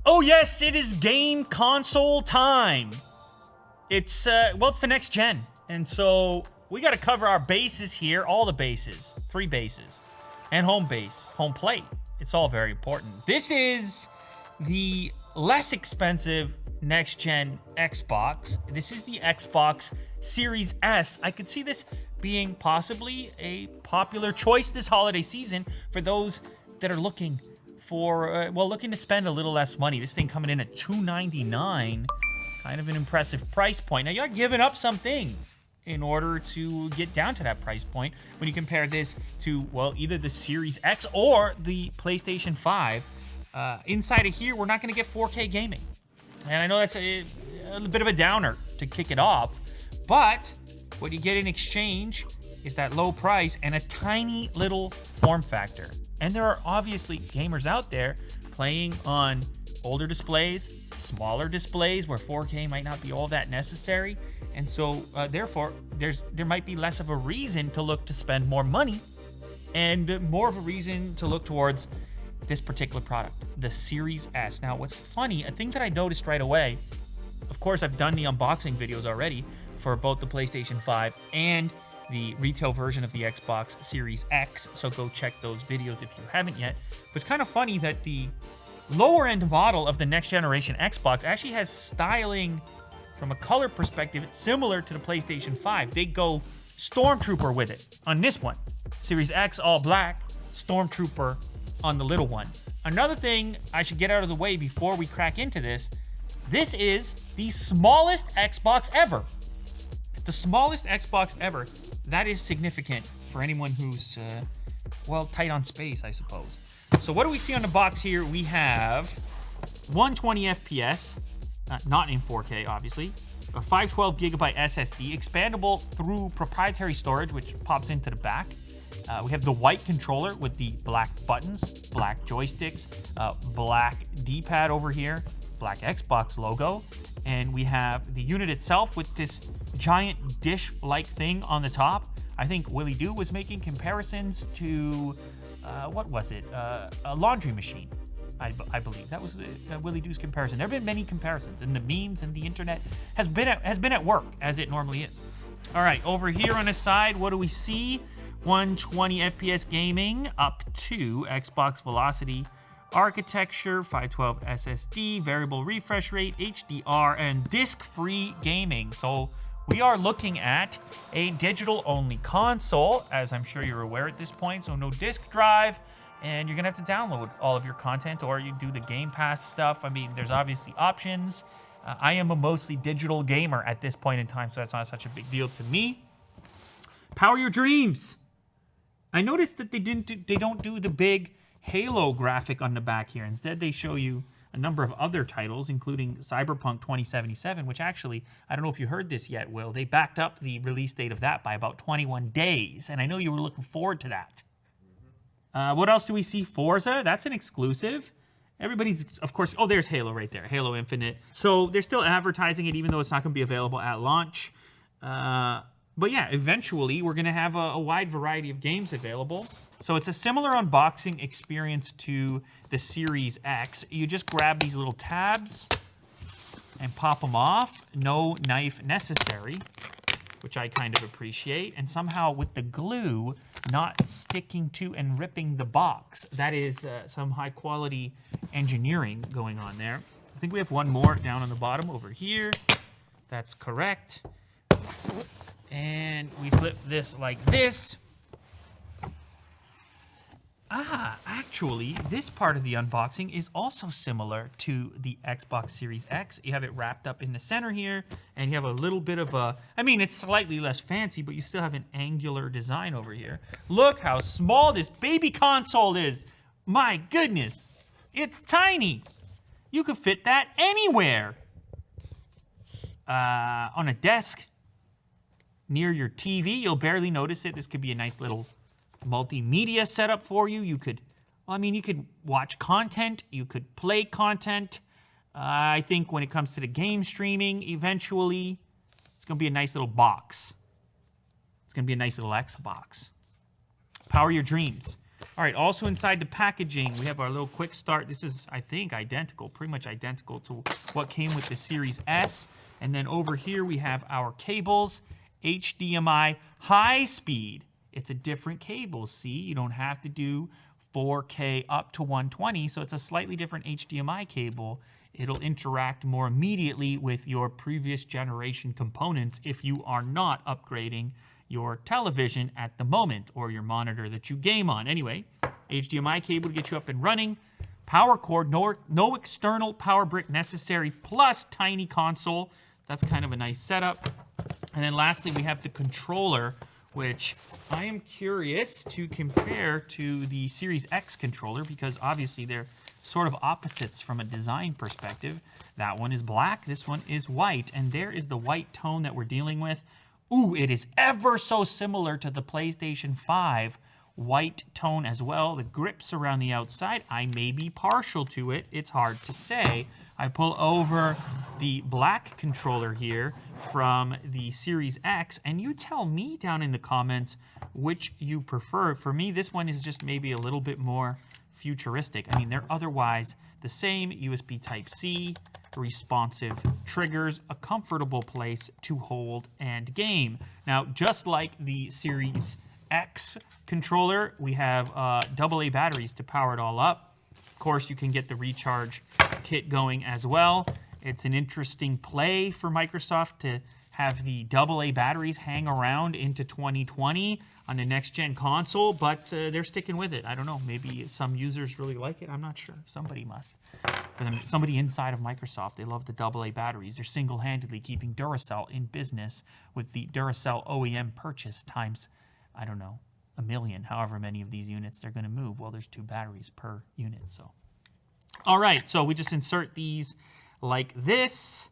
Oh yes, it is game console time. It's it's the next gen. And so we got to cover our bases here, all the bases, 3 bases, and home base, home plate. It's all very important. This is the less expensive next gen Xbox. This is the Xbox Series S. I could see this being possibly a popular choice this holiday season for those that are looking for, looking to spend a little less money. This thing coming in at $299, kind of an impressive price point. Now, you're giving up some things in order to get down to that price point when you compare this to, well, either the Series X or the PlayStation 5. Inside of here, we're not going to get 4K gaming. And I know that's a bit of a downer to kick it off, but what you get in exchange is that low price and a tiny little form factor. And there are obviously gamers out there playing on older displays, smaller displays where 4K might not be all that necessary. And so, therefore, there might be less of a reason to look to spend more money and more of a reason to look towards this particular product, the Series S. Now, what's funny, a thing that I noticed right away, of course, I've done the unboxing videos already for both the PlayStation 5 and the retail version of the Xbox Series X, so go check those videos if you haven't yet. But it's kind of funny that the lower end model of the next generation Xbox actually has styling from a color perspective similar to the PlayStation 5. They go Stormtrooper with it on this one. Series X all black, Stormtrooper on the little one. Another thing I should get out of the way before we crack into this is the smallest Xbox ever. The smallest Xbox ever. That is significant for anyone who's, tight on space, I suppose. So what do we see on the box here? We have 120 FPS, not in 4K, obviously. A 512 gigabyte SSD, expandable through proprietary storage, which pops into the back. We have the white controller with the black buttons, black joysticks, black D-pad over here, black Xbox logo. And we have the unit itself with this giant dish-like thing on the top. I think Willie Doo was making comparisons to, a laundry machine, I believe. That was Willie Doo's comparison. There have been many comparisons, and the memes and the internet has been at work, as it normally is. All right, over here on the side, what do we see? 120 FPS gaming up to Xbox Velocity architecture, 512 SSD, variable refresh rate, HDR, and disc-free gaming. So we are looking at a digital-only console, as I'm sure you're aware at this point. So no disk drive, and you're gonna have to download all of your content, or you do the Game Pass stuff. I mean, there's obviously options. I am a mostly digital gamer at this point in time, so that's not such a big deal to me. Power your dreams. I noticed that they don't do the big Halo graphic on the back here. Instead, they show you a number of other titles, including Cyberpunk 2077, which actually, I don't know if you heard this yet, Will. They backed up the release date of that by about 21 days, and I know you were looking forward to that. What else do we see? Forza, that's an exclusive. Everybody's, of course, there's Halo right there, Halo Infinite. So they're still advertising it, even though it's not going to be available at launch. But yeah, eventually we're going to have a wide variety of games available. So it's a similar unboxing experience to the Series X. You just grab these little tabs and pop them off. No knife necessary, which I kind of appreciate. And somehow with the glue not sticking to and ripping the box. That is some high quality engineering going on there. I think we have one more down on the bottom over here. That's correct. And we flip this like this. Actually, this part of the unboxing is also similar to the Xbox Series X. You have it wrapped up in the center here, and you have a little bit of a, it's slightly less fancy, but you still have an angular design over here. Look how small this baby console is. My goodness, it's tiny. You could fit that anywhere. On a desk, near your TV, you'll barely notice it. This could be a nice little multimedia setup for you. You could watch content, you could play content. I think when it comes to the game streaming, eventually, it's gonna be a nice little box. It's gonna be a nice little Xbox. Power your dreams. All right, also inside the packaging, we have our little quick start. This is, I think, identical, pretty much identical to what came with the Series S. And then over here, we have our cables, HDMI high speed. It's a different cable, see? You don't have to do 4K up to 120, so it's a slightly different HDMI cable. It'll interact more immediately with your previous generation components if you are not upgrading your television at the moment, or your monitor that you game on. Anyway, HDMI cable to get you up and running. Power cord, no external power brick necessary, plus tiny console. That's kind of a nice setup. And then lastly, we have the controller, which I am curious to compare to the Series X controller, because obviously they're sort of opposites from a design perspective. That one is black, this one is white, and there is the white tone that we're dealing with. Ooh, it is ever so similar to the PlayStation 5 white tone as well. The grips around the outside, I may be partial to it. It's hard to say. I pull over the black controller here from the Series X, and you tell me down in the comments which you prefer. For me, this one is just maybe a little bit more futuristic. I mean, they're otherwise the same. USB Type-C, responsive triggers, a comfortable place to hold and game. Now, just like the Series X controller, we have AA batteries to power it all up. Of course, you can get the recharge kit going as well. It's an interesting play for Microsoft to have the AA batteries hang around into 2020 on the next-gen console, but they're sticking with it. I don't know. Maybe some users really like it. I'm not sure. Somebody must. Somebody inside of Microsoft, they love the AA batteries. They're single-handedly keeping Duracell in business with the Duracell OEM purchase times, I don't know, 1 million, however many of these units they're going to move. Well, there's 2 batteries per unit, so. All right, so we just insert these like this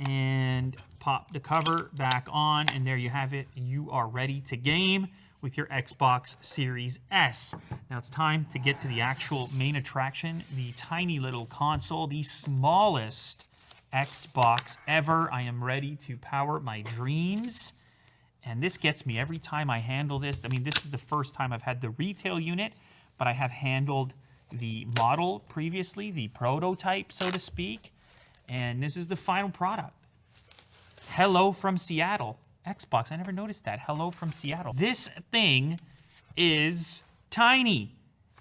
and pop the cover back on, and there you have it. You are ready to game with your Xbox Series S. Now it's time to get to the actual main attraction, the tiny little console, the smallest Xbox ever. I am ready to power my dreams. And this gets me every time I handle this. I mean, this is the first time I've had the retail unit, but I have handled the model previously, the prototype, so to speak. And this is the final product. Hello from Seattle. Xbox, I never noticed that. Hello from Seattle. This thing is tiny.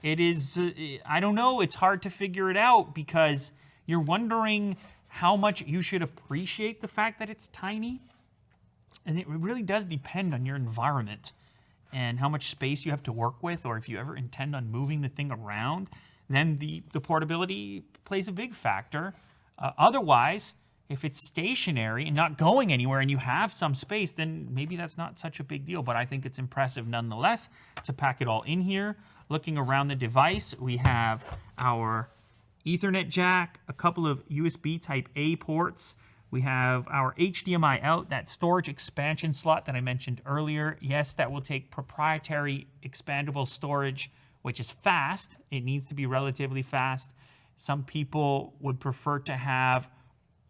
It is, I don't know, it's hard to figure it out because you're wondering how much you should appreciate the fact that it's tiny. And it really does depend on your environment and how much space you have to work with, or if you ever intend on moving the thing around, then the portability plays a big factor. Otherwise, if it's stationary and not going anywhere and you have some space, then maybe that's not such a big deal. But I think it's impressive nonetheless to pack it all in here. Looking around the device, we have our Ethernet jack, a couple of USB Type-A ports. We have our HDMI out, that storage expansion slot that I mentioned earlier. Yes, that will take proprietary expandable storage, which is fast. It needs to be relatively fast. Some people would prefer to have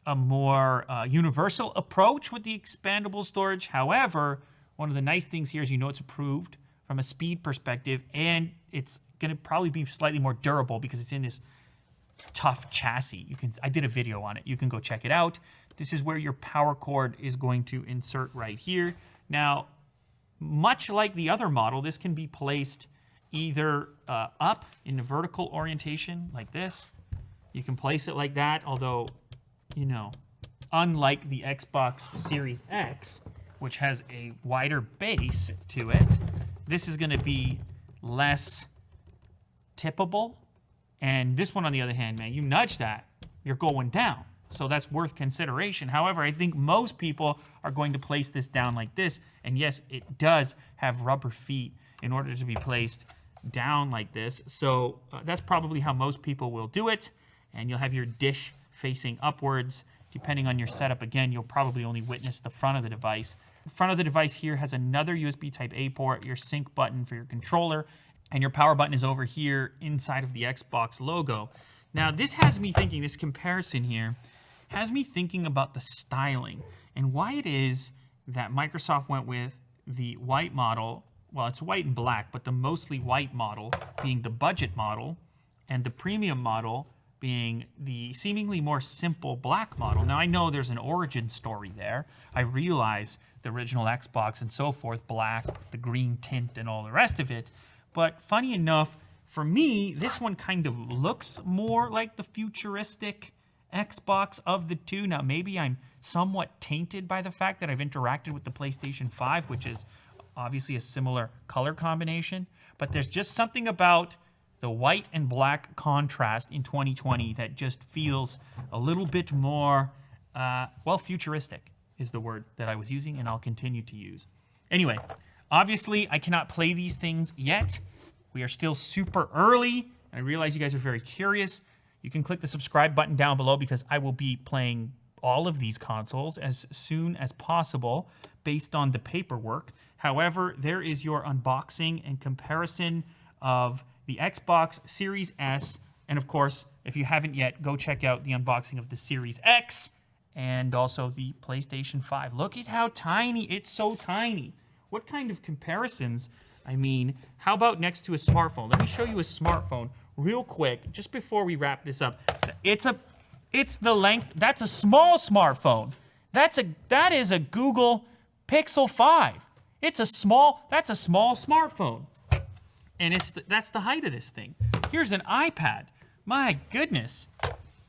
a more universal approach with the expandable storage. However, one of the nice things here is you know it's approved from a speed perspective, and it's going to probably be slightly more durable because it's in this tough chassis. I did a video on it. You can go check it out. This is where your power cord is going to insert right here. Now, much like the other model, this can be placed either up in the vertical orientation like this. You can place it like that, although, you know, unlike the Xbox Series X, which has a wider base to it, this is going to be less tippable. And this one, on the other hand, man, you nudge that, you're going down. So that's worth consideration. However, I think most people are going to place this down like this. And yes, it does have rubber feet in order to be placed down like this. So that's probably how most people will do it. And you'll have your dish facing upwards. Depending on your setup, again, you'll probably only witness the front of the device. The front of the device here has another USB Type-A port, your sync button for your controller, and your power button is over here inside of the Xbox logo. Now, this has me thinking, this comparison here, has me thinking about the styling and why it is that Microsoft went with the white model well, it's white and black, but the mostly white model being the budget model, and the premium model being the seemingly more simple black model. Now, I know there's an origin story there. I realize the original Xbox and so forth, black, the green tint, and all the rest of it. But funny enough, for me, this one kind of looks more like the futuristic Xbox of the two. Now, maybe I'm somewhat tainted by the fact that I've interacted with the PlayStation 5, which is obviously a similar color combination. But there's just something about the white and black contrast in 2020 that just feels a little bit more, well, futuristic is the word that I was using and I'll continue to use. Anyway, obviously I cannot play these things yet. We are still super early. I realize you guys are very curious. You can click the subscribe button down below because I will be playing all of these consoles as soon as possible based on the paperwork. However, there is your unboxing and comparison of the Xbox Series S, and of course, if you haven't yet, go check out the unboxing of the Series X and also the PlayStation 5. Look at how tiny, it's so tiny. What kind of comparisons? I mean, how about next to a smartphone? Let me show you a smartphone real quick, just before we wrap this up. It's the length, that's a small smartphone. That is a Google Pixel 5. That's a small smartphone. And that's the height of this thing. Here's an iPad. My goodness.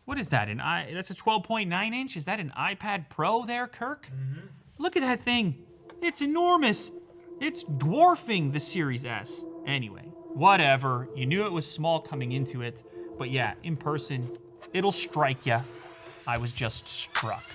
What is that? That's a 12.9 inch? Is that an iPad Pro there, Kirk? Mm-hmm. Look at that thing. It's enormous. It's dwarfing the Series S. Anyway, whatever. You knew it was small coming into it. But yeah, in person, it'll strike ya. I was just struck.